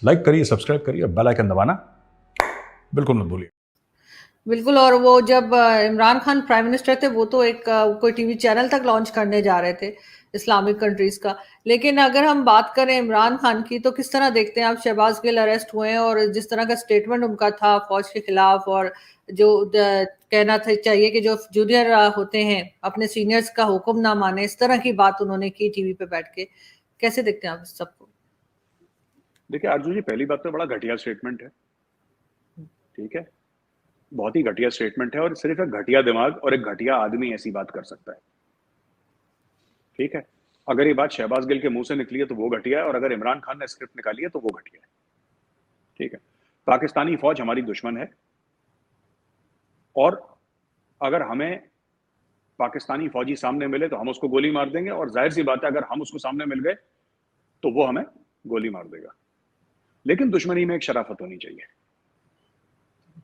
Like करिए, subscribe करिए, bell icon दबाना बिल्कुल मत भूलिए। बिल्कुल। और वो जब इमरान खान प्राइम मिनिस्टर थे, वो तो एक कोई टीवी चैनल तक लॉन्च करने जा रहे थे इस्लामिक कंट्रीज का। लेकिन अगर हम बात करें इमरान खान की, तो किस तरह देखते हैं आप? शहबाज गिल अरेस्ट हुए हैं और जिस तरह का स्टेटमेंट उनका था फौज के खिलाफ, और जो कहना था चाहिए कि जो जूनियर होते हैं अपने सीनियर्स का हुक्म ना माने, इस तरह की बात उन्होंने की टीवी पे बैठ के। कैसे देखते हैं आप इस सबको? देखिए आरजू जी, पहली बात तो बड़ा घटिया स्टेटमेंट है। ठीक है, बहुत ही घटिया स्टेटमेंट है और सिर्फ एक घटिया दिमाग और एक घटिया आदमी ऐसी बात कर सकता है। ठीक है, अगर ये बात शहबाज गिल के मुंह से निकली है तो वो घटिया है, और अगर इमरान खान ने स्क्रिप्ट निकाली है तो वो घटिया है। ठीक है, पाकिस्तानी फौज हमारी दुश्मन है, और अगर हमें पाकिस्तानी फौजी सामने मिले तो हम उसको गोली मार देंगे, और जाहिर सी बात है अगर हम उसको सामने मिल गए तो वो हमें गोली मार देगा। लेकिन दुश्मनी में एक शराफत होनी चाहिए।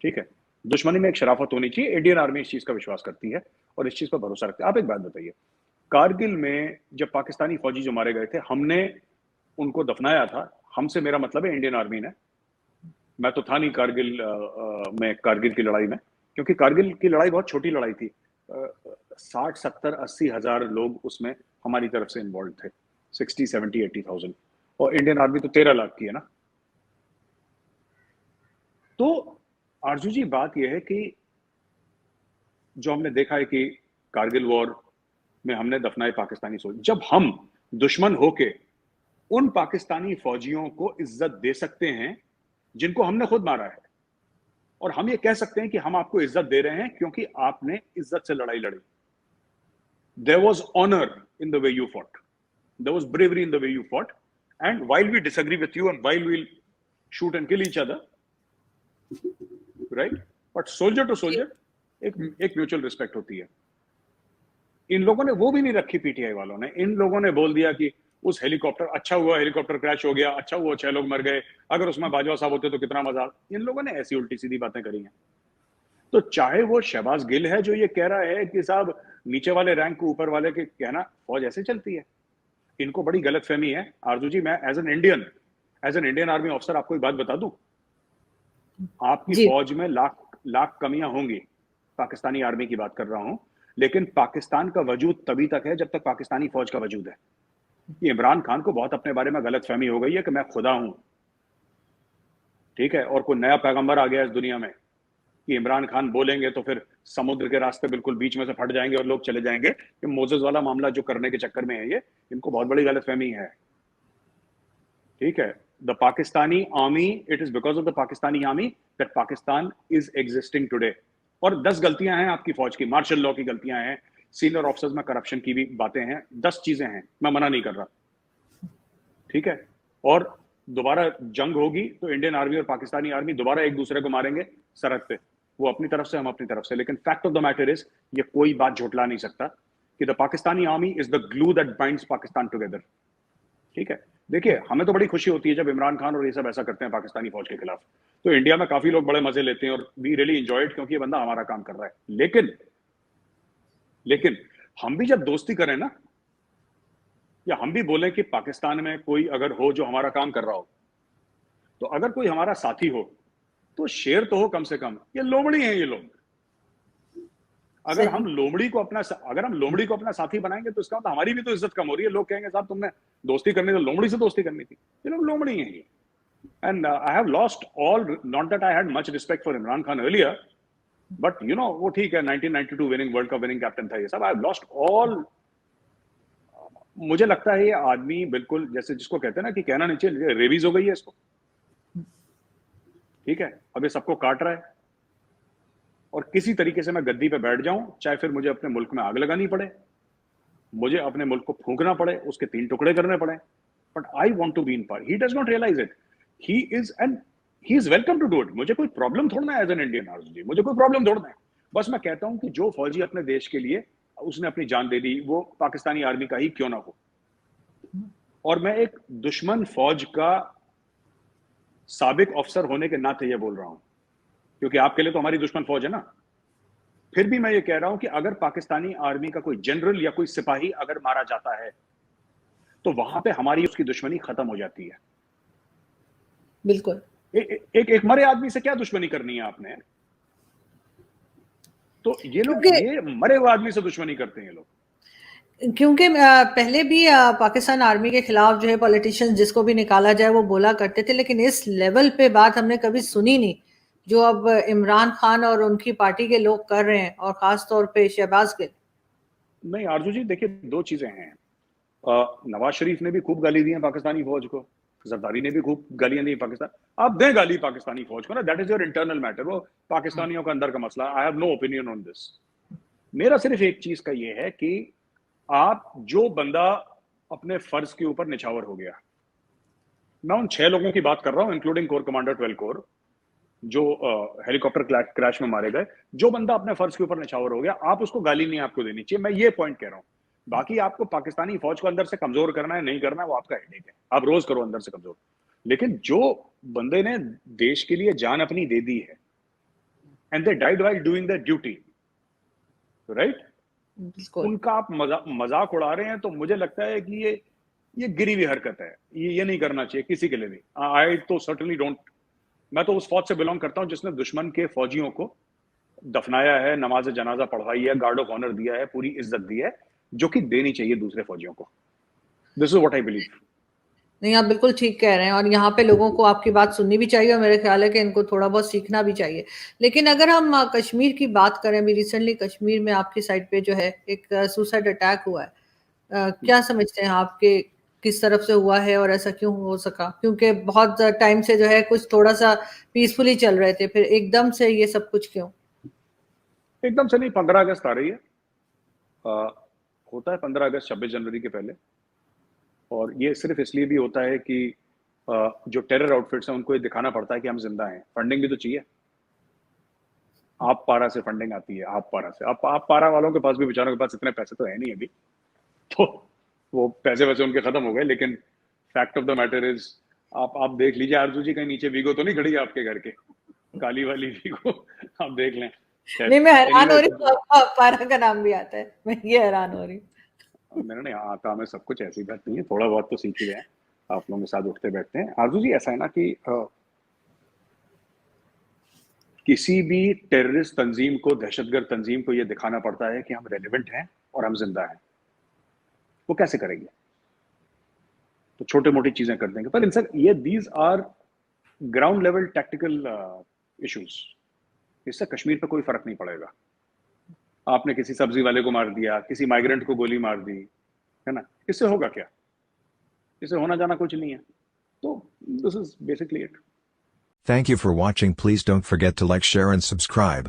ठीक है, दुश्मनी में एक शराफत होनी चाहिए। इंडियन आर्मी इस चीज का विश्वास करती है और इस चीज पर भरोसा रखती है। आप एक बात बताइए, कारगिल में जब पाकिस्तानी फौजी जो मारे गए थे, हमने उनको दफनाया था। हमसे मेरा मतलब है इंडियन आर्मी ने। मैं तो था नहीं कारगिल में, कारगिल की लड़ाई में, क्योंकि कारगिल की लड़ाई बहुत छोटी लड़ाई थी। 60, 70, 80 हजार लोग उसमें हमारी तरफ से इन्वॉल्व थे, 60, 70, 80 थाउजेंड, और इंडियन आर्मी तो 13 लाख की है ना। तो आरजू जी, बात यह है कि जो हमने देखा है कि कारगिल वॉर में हमने दफनाए पाकिस्तानी सोल्जर, जब हम दुश्मन होके उन पाकिस्तानी फौजियों को इज्जत दे सकते हैं जिनको हमने खुद मारा है, और हम ये कह सकते हैं कि हम आपको इज्जत दे रहे हैं क्योंकि आपने इज्जत से लड़ाई लड़ी। There was honour in the way you fought, there was bravery in the way you fought, and while we disagree with you and while we'll shoot and kill each other, right, but soldier to जी। Soldier एक mutual respect होती है। इन लोगों ने वो भी नहीं रखी, पीटीआई वालों ने। इन लोगों ने बोल दिया कि उस हेलीकॉप्टर, अच्छा हुआ हेलीकॉप्टर क्रैश हो गया, अच्छा हुआ 6 लोग मर गए, अगर उसमें बाजवा साहब होते तो कितना मजा। इन लोगों ने ऐसी उल्टी सीधी बातें करी हैं। तो चाहे वो शहबाज गिल है जो ये कह रहा है कि साहब नीचे वाले रैंक को ऊपर वाले के कहना फौज ऐसे चलती है, इनको बड़ी गलतफहमी है। आरजू जी, मैं as an Indian army officer आपको एक बात बता दूं, आपकी जी। फौज में लाख लाख कमियां होंगी, पाकिस्तानी आर्मी की बात कर रहा हूं, लेकिन पाकिस्तान का वजूद तभी तक है जब तक पाकिस्तानी फौज का वजूद है। ये इमरान खान को बहुत अपने बारे में गलत फहमी हो गई है कि मैं खुदा हूं, ठीक है, और कोई नया पैगंबर आ गया इस दुनिया में कि इमरान खान बोलेंगे तो फिर समुद्र के रास्ते बिल्कुल बीच में से फट जाएंगे और लोग चले जाएंगे। कि मोजेस वाला मामला जो करने के चक्कर में है, ये इनको बहुत बड़ी गलत फहमी है। ठीक है, the Pakistani army, it is because of the Pakistani army that Pakistan is existing today. और 10 गलतियां हैं आपकी फौज की, मार्शल लॉ की गलतियां हैं, सीनियर ऑफिसर्स में करप्शन की भी बातें हैं, 10 चीजें हैं, मैं मना नहीं कर रहा। ठीक है, और दोबारा जंग होगी तो इंडियन आर्मी और पाकिस्तानी आर्मी दोबारा एक दूसरे को मारेंगे सरहद पे, वो अपनी तरफ से, हम अपनी तरफ से। लेकिन fact of the matter is, ये कोई बात झुटला नहीं सकता कि the Pakistani army is the glue that binds Pakistan together. ठीक है, देखिए हमें तो बड़ी खुशी होती है जब इमरान खान और ये सब ऐसा करते हैं पाकिस्तानी फौज के खिलाफ, तो इंडिया में काफी लोग बड़े मजे लेते हैं और वी रियली एंजॉय इट, क्योंकि ये बंदा हमारा काम कर रहा है। लेकिन हम भी जब दोस्ती करें ना, या हम भी बोलें कि पाकिस्तान में कोई अगर हो जो हमारा काम कर रहा हो, तो अगर कोई हमारा साथी हो तो शेर तो हो कम से कम। ये लोमड़ी हैं ये लोग। अगर सही। हम लोमड़ी को अपना अगर हम लोमड़ी को अपना साथी बनाएंगे तो इसका मतलब हमारी भी तो इज्जत कम हो रही है। लोग कहेंगे साहब तुमने दोस्ती करनी तो लोमड़ी से दोस्ती करनी थी। ये लोग लोमड़ी हैं ये। And I have lost all, not that I had much respect for Imran Khan earlier, but you know वो ठीक है, 1992 winning world cup winning captain था ये सब। I have lost all. मुझे लगता है ये आदमी बिल्कुल जैसे जिसको कहते हैं ना कि कहना नहीं चाहिए, रेबीज हो गई है इसको। ठीक है, अब ये सबको काट रहा है, और किसी तरीके से मैं गद्दी पे बैठ जाऊं, चाहे फिर मुझे अपने मुल्क में आग लगानी पड़े, मुझे अपने मुल्क को फूंकना पड़े, उसके 3 टुकड़े करने पड़े, but I want to be in power. He does not realise it. He is and he is welcome to do it. मुझे कोई प्रॉब्लम थोड़ा है एज एन इंडियन आर्मी, मुझे कोई प्रॉब्लम थोड़ा है। बस मैं कहता हूं कि जो फौजी अपने देश के लिए उसने अपनी जान दे दी, वो पाकिस्तानी आर्मी का ही क्यों ना हो। और मैं एक दुश्मन फौज का साबिक अफसर होने के नाते ये बोल रहा हूं, क्योंकि आपके लिए तो हमारी दुश्मन फौज है ना। फिर भी मैं ये कह रहा हूं कि अगर पाकिस्तानी आर्मी का कोई जनरल या कोई सिपाही अगर मारा जाता है तो वहां पे हमारी उसकी दुश्मनी खत्म हो जाती है। बिल्कुल। एक मरे आदमी से क्या दुश्मनी करनी है आपने? तो ये लोग क्योंकि ये मरे हुए आदमी से दुश्मनी करते हैं ये लोग। क्योंकि पहले भी पाकिस्तान आर्मी के खिलाफ जो है पॉलिटिशियंस जिसको भी निकाला जाए वो बोला करते थे, लेकिन इस लेवल पे बात हमने कभी सुनी नहीं जो अब इमरान खान और उनकी पार्टी के लोग कर रहे हैं, और खास तौर पे शहबाज गिल। नहीं आरजू जी, देखिए दो चीजें हैं। नवाज शरीफ ने भी खूब गाली दी है पाकिस्तानी फौज को, जरदारी ने भी खूब गालियां दी पाकिस्तान। आप दें गाली पाकिस्तानी फौज को ना, that is your internal matter, वो पाकिस्तानियों का अंदर का मसला। I have no opinion on this. मेरा सिर्फ एक चीज का ये है कि आप जो बंदा अपने फर्ज के ऊपर निछावर हो गया, मैं उन 6 लोगों की बात कर रहा हूं इंक्लूडिंग कोर कमांडर 12 कोर जो हेलीकॉप्टर क्रैश में मारे गए। जो बंदा अपने फर्ज के ऊपर निछावर हो गया, आप उसको गाली नहीं आपको देनी चाहिए, मैं ये पॉइंट कह रहा हूं। बाकी आपको पाकिस्तानी फौज को अंदर से कमजोर करना है नहीं करना है वो आपका हेडेक है, आप रोज करो अंदर से कमजोर। लेकिन जो बंदे ने देश के लिए जान अपनी दे दी है and they died while doing there duty, right, बिल्कुल। उनका आप मजाक उड़ा रहे हैं, तो मुझे लगता है कि ये गिरी हुई हरकत है। ये नहीं करना चाहिए किसी के लिए भी। आई तो सर्टनली डोंट। मैं तो उस फौज से बिलोंग करता हूं जिसने दुश्मन के फौजियों को दफनाया है, नमाज जनाजा पढ़वाई है, गार्ड ऑफ ऑनर दिया है, पूरी इज्जत दी है, जो कि देनी चाहिए दूसरे फौजियों को। This is what I believe. नहीं, आप बिल्कुल ठीक कह रहे हैं, और यहाँ पे लोगों को आपकी बात सुननी भी चाहिए, और मेरे ख्याल है कि इनको थोड़ा बहुत सीखना भी चाहिए। लेकिन अगर हम कश्मीर की बात करें, अभी रिसेंटली कश्मीर में आपकी साइड पे जो है एक सुसाइड अटैक हुआ है, क्या समझते हैं आपके किस तरफ से हुआ है और ऐसा क्यों हो सका? क्योंकि बहुत टाइम से जो है कुछ थोड़ा सा पीसफुली चल रहे थे, फिर एकदम से ये सब कुछ क्यों? एकदम से नहीं, 15 अगस्त आ रही है। होता है 15 अगस्त 26 जनवरी के पहले, और ये सिर्फ इसलिए भी होता है कि जो टेरर आउटफिट्स हैं उनको ये दिखाना पड़ता है कि हम जिंदा हैं। फंडिंग भी तो चाहिए। आप पारा से फंडिंग आती है, आप पारा से। आप पारा वालों के पास भी, बेचारों के पास इतने पैसे तो है नहीं अभी, तो वो पैसे वैसे उनके खत्म हो गए। लेकिन fact of the matter is, आप देख लीजिए आरजू जी, कहीं नीचे वीगो तो नहीं खड़ी है आपके घर के, काली वाली वीगो। आप देख लें। नहीं, मैं हैरान हो एनीवे, रही हूँ, पारा का नाम भी आता है, मैं ये हैरान हो रही हूँ। मैंने नहीं, आता में सब कुछ ऐसी बात नहीं है, थोड़ा बहुत तो सीख ही रहे हैं। आप लोगों के साथ उठते बैठते हैं। आरजू जी ऐसा है ना कि किसी भी टेररिस्ट तंजीम को, दहशतगर्द तंजीम को यह दिखाना पड़ता है कि हम रेलिवेंट हैं और हम जिंदा हैं। वो कैसे करेंगे? तो छोटे मोटी चीजें कर देंगे, पर इनसे ये these are ground level tactical issues. इससे कश्मीर पे कोई फर्क नहीं पड़ेगा। आपने किसी सब्जी वाले को मार दिया, किसी माइग्रेंट को गोली मार दी, है ना, इससे होगा क्या? इससे होना जाना कुछ नहीं है। तो this is basically it. Thank you for watching. Please don't forget to like, share and subscribe.